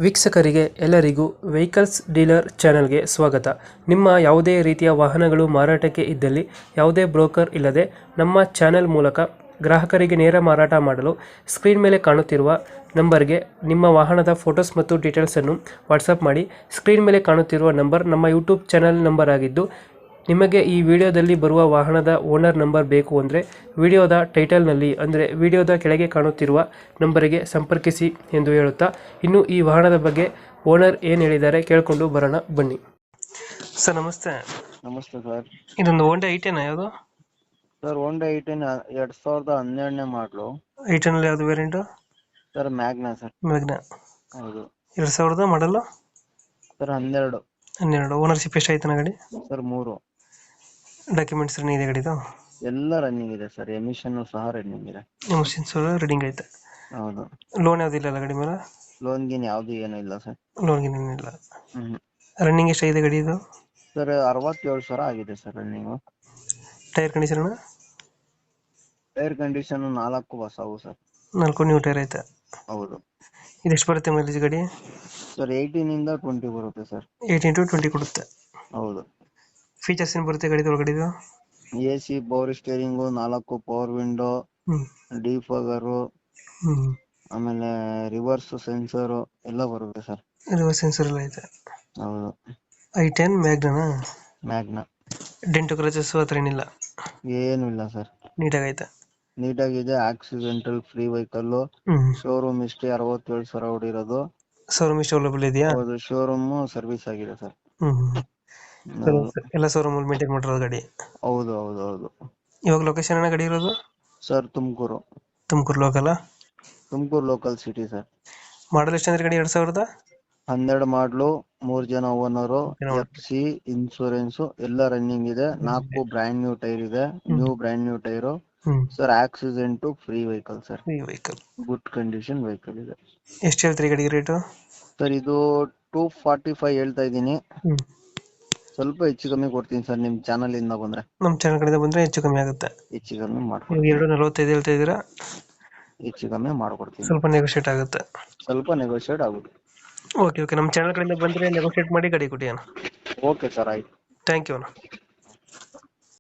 ವೀಕ್ಷಕರಿಗೆ ಎಲ್ಲರಿಗೂ vehicles dealer ಚಾನೆಲ್ಗೆ ಸ್ವಾಗತ. ನಿಮ್ಮ ಯಾವುದೇ ರೀತಿಯ ವಾಹನಗಳು ಮಾರಾಟಕ್ಕೆ ಇದ್ದಲ್ಲಿ ಯಾವುದೇ ಬ್ರೋಕರ್ ಇಲ್ಲದೆ ನಮ್ಮ ಚಾನೆಲ್ ಮೂಲಕ ಗ್ರಾಹಕರಿಗೆ ನೇರ ಮಾರಾಟ ಮಾಡಲು ಸ್ಕ್ರೀನ್ ಮೇಲೆ ಕಾಣುತ್ತಿರುವ ನಂಬರ್ಗೆ ನಿಮ್ಮ ವಾಹನದ ಫೋಟೋಸ್ ಮತ್ತು ಡೀಟೇಲ್ಸನ್ನು ವಾಟ್ಸಪ್ ಮಾಡಿ. ಸ್ಕ್ರೀನ್ ಮೇಲೆ ಕಾಣುತ್ತಿರುವ ನಂಬರ್ ನಮ್ಮ ಯೂಟ್ಯೂಬ್ ಚಾನೆಲ್ ನಂಬರ್ ಆಗಿದ್ದು, ನಿಮಗೆ ಈ ವಿಡಿಯೋದಲ್ಲಿ ಬರುವ ವಾಹನದ ಓನರ್ ನಂಬರ್ ಬೇಕು ಅಂದರೆ ವಿಡಿಯೋದ ಟೈಟಲ್ನಲ್ಲಿ ಅಂದರೆ ವಿಡಿಯೋದ ಕೆಳಗೆ ಕಾಣುತ್ತಿರುವ ನಂಬರಿಗೆ ಸಂಪರ್ಕಿಸಿ ಎಂದು ಹೇಳುತ್ತಾ, ಇನ್ನು ಈ ವಾಹನದ ಬಗ್ಗೆ ಓನರ್ ಏನು ಹೇಳಿದ್ದಾರೆ ಕೇಳಿಕೊಂಡು ಬರೋಣ ಬನ್ನಿ. ಸರ್ ನಮಸ್ತೆ. ನಮಸ್ತೆ ಸರ್. ಇದೊಂದು ಹೋಂಡಾ ಐಟೆನಾ ಯಾವುದು? ಸರ್ ಹೋಂಡಾ ಐಟೆನ್ 2012 ಮಾಡಲು. ಐಟೆನಲ್ಲಿ ಯಾವುದು variant? Sir Magna sir. Magna. ಹೌದು. 2000 ಮಾಡಲು? ಸರ್ 12. ಓನರ್ಶಿಪ್ ಎಷ್ಟು ಆಯ್ತಾನ ಗಾಡಿ? ಸರ್ 3. ಡಾಕ್ಯುಮೆಂಟ್ಸ್ ರನ್ನಿಂಗ್ ಇದೆ ಗಾಡಿದು? ಎಲ್ಲ ರನ್ನಿಂಗ್ ಇದೆ ಸರ್, ಎಮಿಷನ್ ಸಹ ರನ್ನಿಂಗ್ ಇದೆ. ಎಮಿಷನ್ಸ್ ರನ್ನಿಂಗ್ ಐತೆ. ಹೌದು. ಲೋನ್ ಯಾವ್ದು ಇಲ್ಲ ಗಾಡಿ ಮೇಲೆ? ಲೋನ್ ಗೀನ್ ಯಾವ್ದು ಏನೂ ಇಲ್ಲ ಸರ್. ಲೋನ್ ಏನಿಲ್ಲ. ರನ್ನಿಂಗ್ ಎಷ್ಟಾಗಿದೆ ಗಾಡಿ ಇದು? ಸರ್ 67,000 ಆಗಿದೆ sir running. Tyre condition? Tyre condition 4 ಹೊಸವು ಸರ್. 4 ನ್ಯೂ ಟೈರ್ ಐತೆ. ಹೌದು. ಇದೆಷ್ಟು ಬರುತ್ತೆ ಮೈಲೇಜ್ ಗಾಡಿ? ಸರ್ 18 ಇಂದ 20 ಬರುತ್ತೆ ಸರ್. 18 to 20 ಕೊಡುತ್ತೆ. ಹೌದು. ಫೀಚರ್ಸ್ ಏನು ಬರುತ್ತೆ ಗಾಡಿ ಒಳಗಡೆ ಇದು? AC, power steering, 4 power window, defogger, ಆಮೇಲೆ ರಿವರ್ಸ್ ಸೆನ್ಸರ್ ಎಲ್ಲ ಬರುತ್ತೆ ಸರ್. ರಿವರ್ಸ್ ಸೆನ್ಸರ್ ಎಲ್ಲ ಐತೆ. ಹೌದು. i10 Magna? Magna. Dent scratches ಹತ್ರ ಏನಿಲ್ಲ? ಏನು ಇಲ್ಲ ಸರ್. ನೀಟಾಗೈತೆ. ನೀಟಾಗಿದೆ. Accidental free vehicle. ಶೋರೂಮ್ ಇಷ್ಟೇ 67,000 ಹೊಡಿರೋದು. ಶೋರೂಮ್ ಇಷ್ಟು ಅವೈಲೇಬಲ್ ಇದೆಯಾ? ಹೌದು, ಶೋರೂಮ್ ಸರ್ವಿಸ್ ಆಗಿದೆ ಸರ್. ಎಲ್ಲ ಶೋರೂಮ್ ಅಲ್ಲಿ ಮೇಂಟೈನ್ ಮಾಡಿರೋದು ಗಾಡಿ? ಹೌದು ಹೌದು ಹೌದು. ಇವಾಗ ಲೊಕೇಶನ್ ಏನ ಗಾಡಿ ಇರೋದು? Sir Tumakuru. Tumakuru local? Tumakuru local city sir. Model ಎಷ್ಟು ಅಂದ್ರೆ ಗಾಡಿ? 2012 ಮಾಡಲು, 3 ಜನ ಓನರು, FC, ಇನ್ಸೂರೆನ್ಸ್ ಎಲ್ಲ ರನ್ನಿಂಗ್ ಇದೆ. 4 ಬ್ರ್ಯಾಂಡ್ ನ್ಯೂ ಟೈರ್ ಇದೆ. Brand new tyre sir. Accident free vehicle sir. Good condition vehicle ಇದೆ. ಎಷ್ಟು ಹೇಳ್ತೀರಿ ಗಾಡಿ ರೇಟು? ಸರ್ ಇದು 245 ಹೇಳ್ತಾ ಇದ್ದೀನಿ. ಸ್ವಲ್ಪ ಹೆಚ್ಚು ಕಮ್ಮಿ ಕೊಡ್ತೀನಿ ಸರ್, ನಿಮ್ ಚಾನಲ್ ಇಂದ ಬಂದ್ರೆ. ನಮ್ಮ ಚಾನಲ್ ಕಡೆಯಿಂದ ಬಂದ್ರೆ ಹೆಚ್ಚು ಕಮ್ಮಿ ಆಗುತ್ತೆ. ಹೆಚ್ಚು ಕಮ್ಮಿ ಮಾಡ್ಕೊಡ್ತೀನಿ. 245 ಹೇಳ್ತಾ ಇದೀರಾ? ಹೆಚ್ಚು ಕಮ್ಮಿ ಮಾಡ್ಕೊಡ್ತೀನಿ. ಸ್ವಲ್ಪ ನೆಗೋಶಿಯೇಟ್ ಆಗುತ್ತೆ. ಸ್ವಲ್ಪ ನೆಗೋಶಿಯೇಟ್ ಆಗುತ್ತೆ. ಓಕೆ, ನಮ್ಮ ಚಾನಲ್ ಕಡೆಯಿಂದ ಬಂದ್ರೆ ನೆಗೋಶಿಯೇಟ್ ಮಾಡಿ ಗಾಡಿ ಕೊಡಿ ಅಣ್ಣ. ಓಕೆ ಸರ್, ಆಯ್ತು. ಥ್ಯಾಂಕ್ ಯು ಅಣ್ಣ.